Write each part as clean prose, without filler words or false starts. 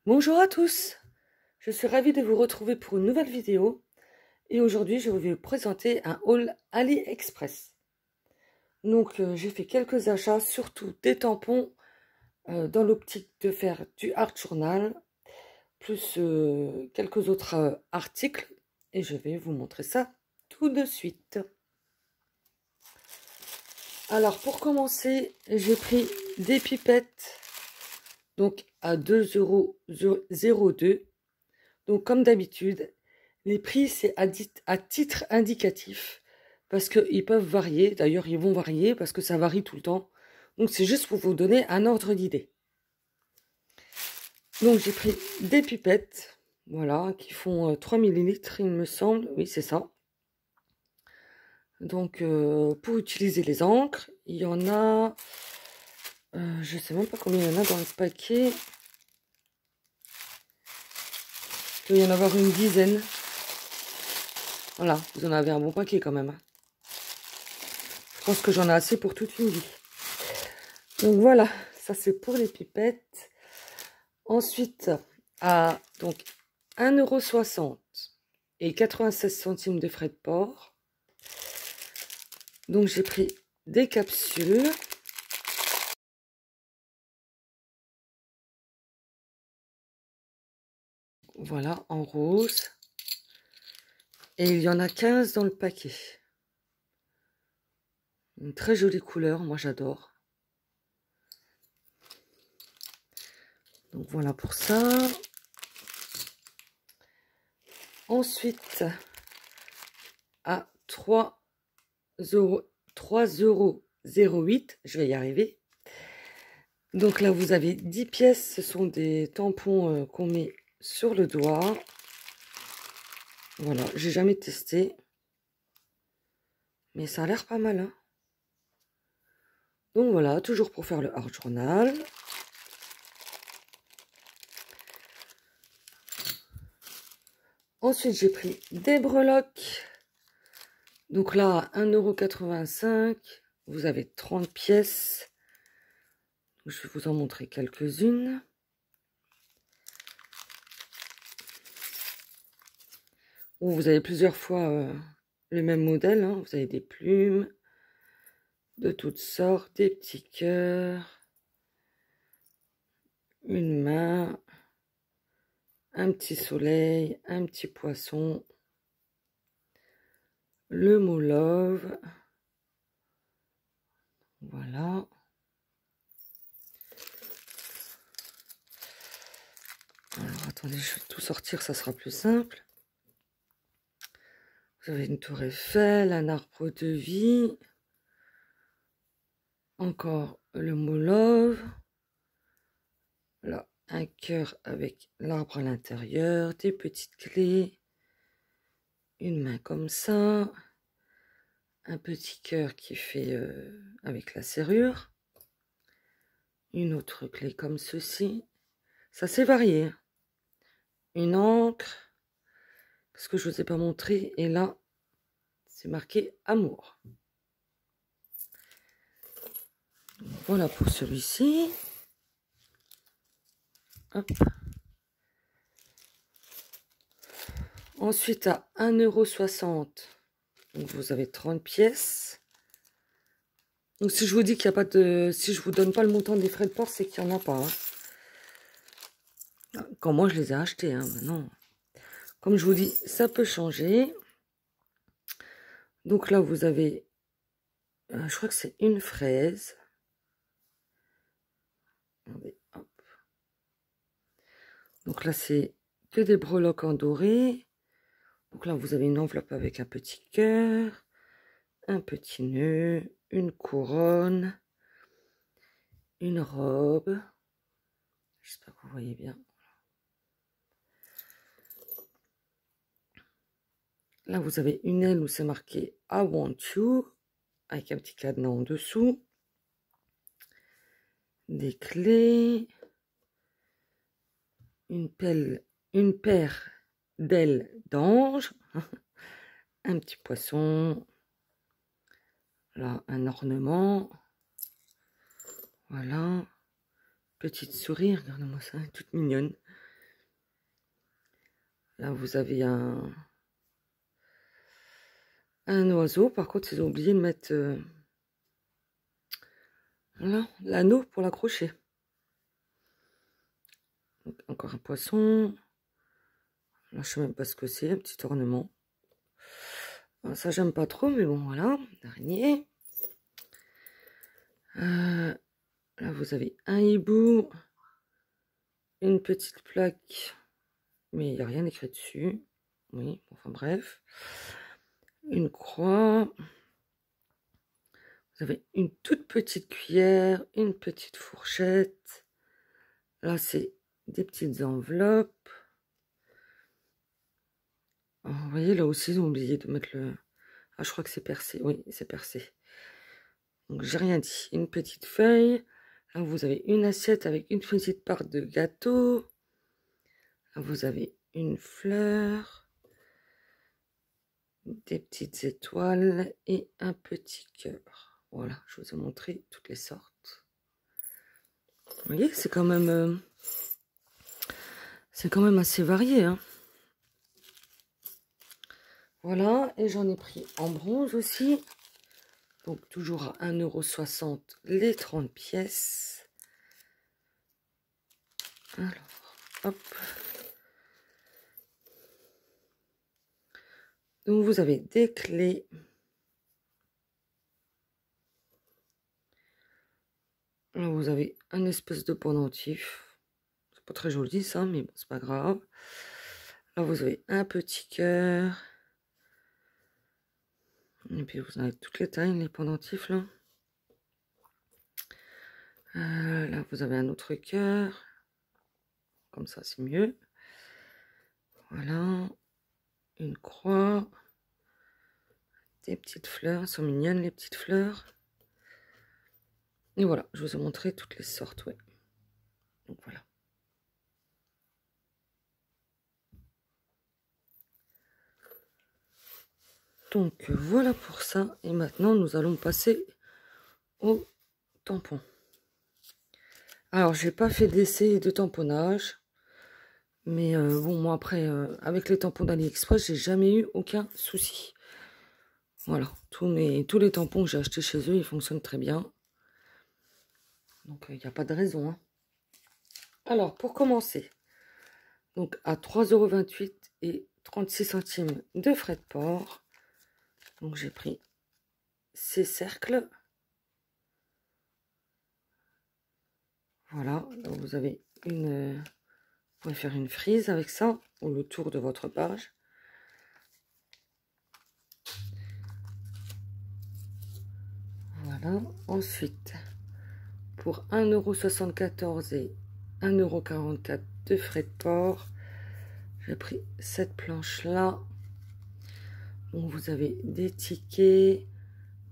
Bonjour à tous, je suis ravie de vous retrouver pour une nouvelle vidéo et aujourd'hui je vais vous présenter un haul AliExpress. Donc j'ai fait quelques achats, surtout des tampons dans l'optique de faire du art journal, plus quelques autres articles et je vais vous montrer ça tout de suite. Alors pour commencer, j'ai pris des pipettes donc à 2,02 €. Donc, comme d'habitude, les prix, c'est à titre indicatif parce qu'ils peuvent varier. D'ailleurs, ils vont varier parce que ça varie tout le temps. Donc, c'est juste pour vous donner un ordre d'idée. Donc, j'ai pris des pipettes, voilà, qui font 3 millilitres, il me semble. Oui, c'est ça. Donc, pour utiliser les encres, il y en a... je ne sais même pas combien il y en a dans le paquet. Il doit y en avoir une dizaine. Voilà, vous en avez un bon paquet quand même. Je pense que j'en ai assez pour toute une vie. Donc voilà, ça c'est pour les pipettes. Ensuite, à donc 1,60 € et 96 centimes de frais de port. Donc j'ai pris des capsules. Voilà, en rose. Et il y en a 15 dans le paquet. Une très jolie couleur, moi j'adore. Donc voilà pour ça. Ensuite, à 3,08 €, je vais y arriver. Donc là, vous avez 10 pièces. Ce sont des tampons qu'on met sur le doigt. Voilà, j'ai jamais testé. Mais ça a l'air pas mal, hein. Donc voilà, toujours pour faire le art journal. Ensuite, j'ai pris des breloques. Donc là, 1,85 €. Vous avez 30 pièces. Je vais vous en montrer quelques-unes. Bon, vous avez plusieurs fois le même modèle, hein. Vous avez des plumes de toutes sortes, des petits cœurs, une main, un petit soleil, un petit poisson, le mot love. Voilà. Alors, attendez, je vais tout sortir, ça sera plus simple. Vous avez une tour Eiffel, un arbre de vie. Encore le mot love. Là, un cœur avec l'arbre à l'intérieur, des petites clés. Une main comme ça. Un petit cœur qui fait avec la serrure. Une autre clé comme ceci. Ça c'est varié. Une encre. Parce que je ne vous ai pas montré. Et là, c'est marqué amour. Voilà pour celui-ci. Hop. Ensuite, à 1,60 €. Donc, vous avez 30 pièces. Donc, si je vous dis qu'il n'y a pas de... Si je vous donne pas le montant des frais de port, c'est qu'il n'y en a pas. Hein. Quand moi, je les ai achetés. Hein, maintenant. Comme je vous dis, ça peut changer. Donc là, vous avez... je crois que c'est une fraise. Regardez, hop. Donc là, c'est que des breloques en doré. Donc là, vous avez une enveloppe avec un petit cœur, un petit nœud, une couronne, une robe. J'espère que vous voyez bien. Là, vous avez une aile où c'est marqué I want you, avec un petit cadenas en dessous. Des clés. Une paire d'ailes d'ange. Un petit poisson. Là, un ornement. Voilà. Petite souris, regardez-moi ça, toute mignonne. Là, vous avez un oiseau. Par contre, ils ont oublié de mettre voilà, l'anneau pour l'accrocher. Encore un poisson. Là, je sais même pas ce que c'est, un petit ornement. Ça, j'aime pas trop, mais bon, voilà. Araignée. Là, vous avez un hibou. Une petite plaque. Mais il n'y a rien écrit dessus. Oui, enfin bref. Une croix. Vous avez une toute petite cuillère, une petite fourchette. Là, c'est des petites enveloppes. Oh, vous voyez, là aussi, ils ont oublié de mettre le... Ah, je crois que c'est percé. Oui, c'est percé. Donc, j'ai rien dit. Une petite feuille. Là, vous avez une assiette avec une petite part de gâteau. Là, vous avez une fleur. Des petites étoiles et un petit cœur. Voilà, je vous ai montré toutes les sortes. Vous voyez, c'est quand même assez varié, hein. Voilà, et j'en ai pris en bronze aussi. Donc toujours à 1,60 € les 30 pièces. Alors, hop. Donc vous avez des clés. Là, vous avez un espèce de pendentif. C'est pas très joli ça, mais bon, c'est pas grave. Là, vous avez un petit cœur. Et puis vous avez toutes les tailles, les pendentifs là. Là, vous avez un autre cœur. Comme ça, c'est mieux. Voilà. Une croix. Des petites fleurs. Elles sont mignonnes, les petites fleurs. Et voilà, je vous ai montré toutes les sortes, ouais. Donc voilà. Donc voilà pour ça. Et maintenant, nous allons passer au tampon. Alors, j'ai pas fait d'essai de tamponnage. Mais bon, moi après, avec les tampons d'AliExpress, j'ai jamais eu aucun souci. Voilà, tous les tampons que j'ai achetés chez eux, ils fonctionnent très bien. Donc, il n'y a pas de raison, hein. Alors, pour commencer, donc à 3,28 € et 36 centimes de frais de port. Donc, j'ai pris ces cercles. Voilà, donc vous avez une... vous pouvez faire une frise avec ça, ou le tour de votre page. Voilà, ensuite, pour 1,74 € et 1,44 € de frais de port, j'ai pris cette planche-là. Donc vous avez des tickets,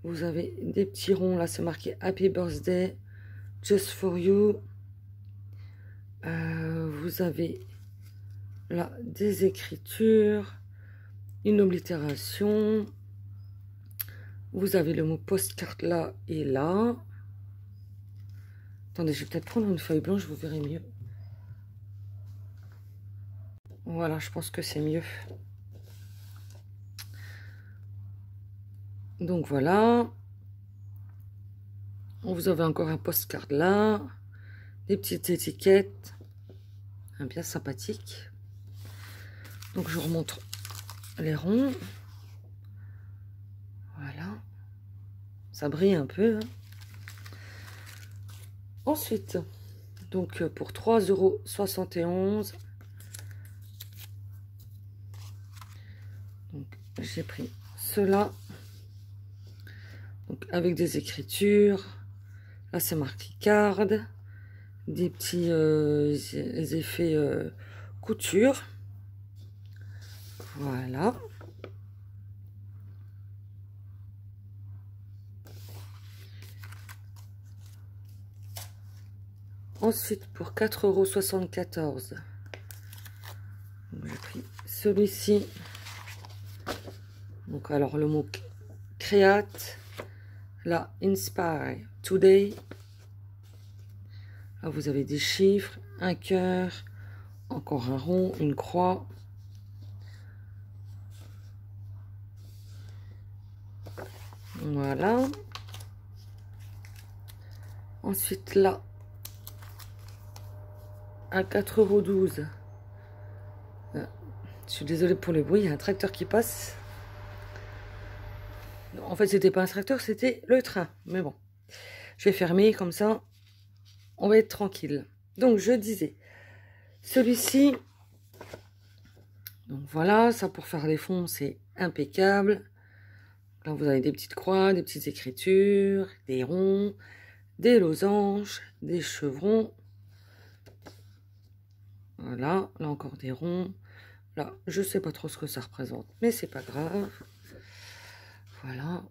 vous avez des petits ronds, là c'est marqué Happy Birthday, Just for You. Vous avez là des écritures, une oblitération. Vous avez le mot postcard là et là. Attendez, je vais peut-être prendre une feuille blanche, vous verrez mieux. Voilà, je pense que c'est mieux. Donc voilà. Vous avez encore un postcard là. Des petites étiquettes. Bien sympathique. Donc je vous remontre les ronds. Voilà. Ça brille un peu, hein. Ensuite, donc pour 3,71 €. Donc j'ai pris cela. Donc avec des écritures. Là c'est marqué card. Des petits effets couture. Voilà. Ensuite, pour 4,74 €, j'ai pris celui-ci. Donc, alors, le mot créate. Là, inspire today. Là, vous avez des chiffres, un cœur, encore un rond, une croix. Voilà. Ensuite, là, à 4,12 €. Je suis désolée pour le bruit, il y a un tracteur qui passe. En fait, c'était pas un tracteur, c'était le train. Mais bon, je vais fermer, comme ça, on va être tranquille. Donc, je disais, celui-ci, donc voilà, ça pour faire les fonds, c'est impeccable. Là, vous avez des petites croix, des petites écritures, des ronds, des losanges, des chevrons. Voilà, là encore des ronds. Là, je sais pas trop ce que ça représente, mais c'est pas grave. Voilà.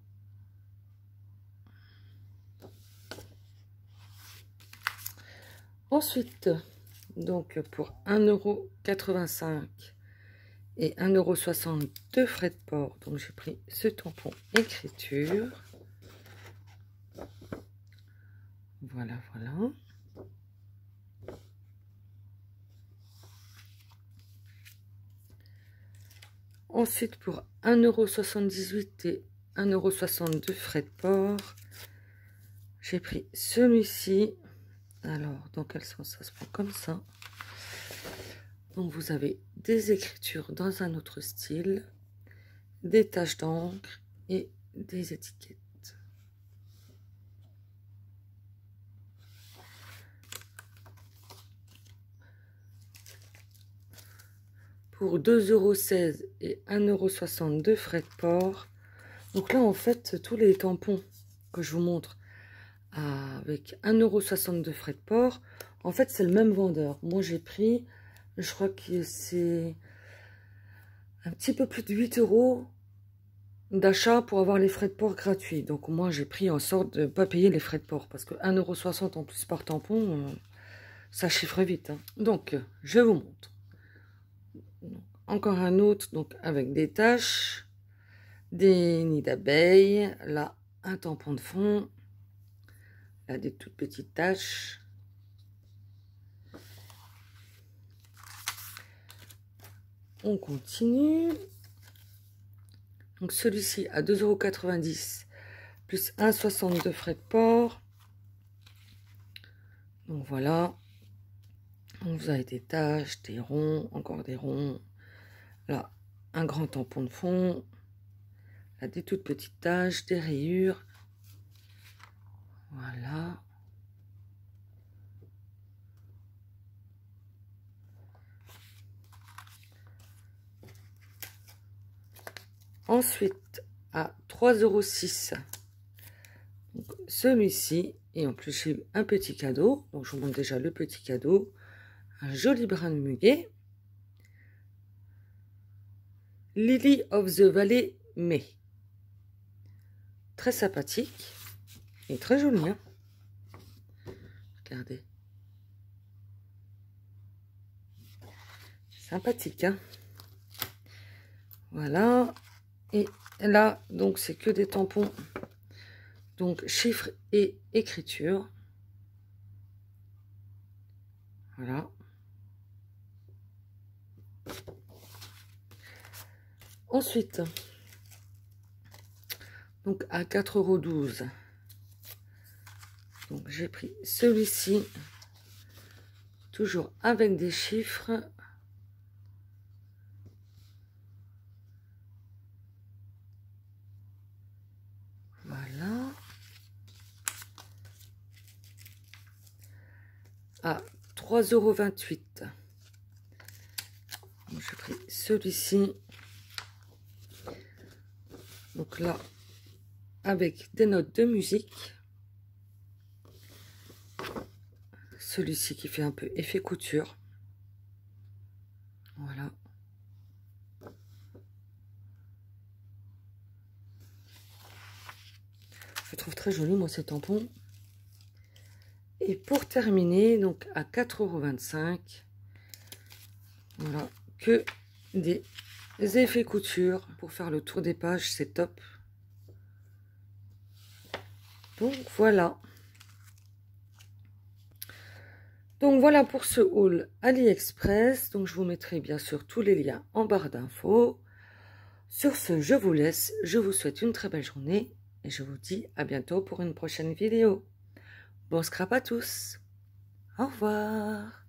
Ensuite, donc pour 1,85 € et 1,60 € de frais de port, donc j'ai pris ce tampon écriture. Voilà, voilà. Ensuite, pour 1,78 € et 1,62 € frais de port, j'ai pris celui-ci. Alors, dans quel sens ça se prend? Comme ça. Donc, vous avez des écritures dans un autre style, des taches d'encre et des étiquettes. Pour 2,16 € et 1,62 € frais de port. Donc là, en fait, tous les tampons que je vous montre avec 1,62 € frais de port, en fait, c'est le même vendeur. Moi, j'ai pris, je crois que c'est un petit peu plus de 8 € d'achat pour avoir les frais de port gratuits. Donc moi, j'ai pris en sorte de ne pas payer les frais de port, parce que 1,60 € en plus par tampon, ça chiffre vite. Hein. Donc, je vous montre. Encore un autre, donc avec des taches, des nids d'abeilles, là, un tampon de fond, là, des toutes petites taches. On continue. Donc celui-ci à 2,90 € plus 1,62 € frais de port. Donc voilà. Donc vous avez des taches, des ronds, encore des ronds. Là, un grand tampon de fond. Là, des toutes petites taches, des rayures. Voilà. Ensuite, à 3,06 €. Celui-ci, et en plus j'ai eu un petit cadeau. Donc je vous montre déjà le petit cadeau. Un joli brin de muguet. Lily of the Valley May. Très sympathique et très joli. Hein, regardez. Sympathique. Hein, voilà. Et là, donc, c'est que des tampons. Donc, chiffres et écriture. Voilà. Ensuite, donc à 4,12 €. Donc, j'ai pris celui-ci. Toujours avec des chiffres. Voilà. À 3,28 €. J'ai pris celui-ci. Donc là, avec des notes de musique. Celui-ci qui fait un peu effet couture. Voilà. Je trouve très joli, moi, ces tampons. Et pour terminer, donc à 4,25 €, voilà, que des effets couture pour faire le tour des pages, c'est top. Donc voilà. Donc voilà pour ce haul AliExpress. Donc je vous mettrai bien sûr tous les liens en barre d'infos. Sur ce, je vous laisse. Je vous souhaite une très belle journée Et je vous dis à bientôt pour une prochaine vidéo. Bon scrap à tous. Au revoir.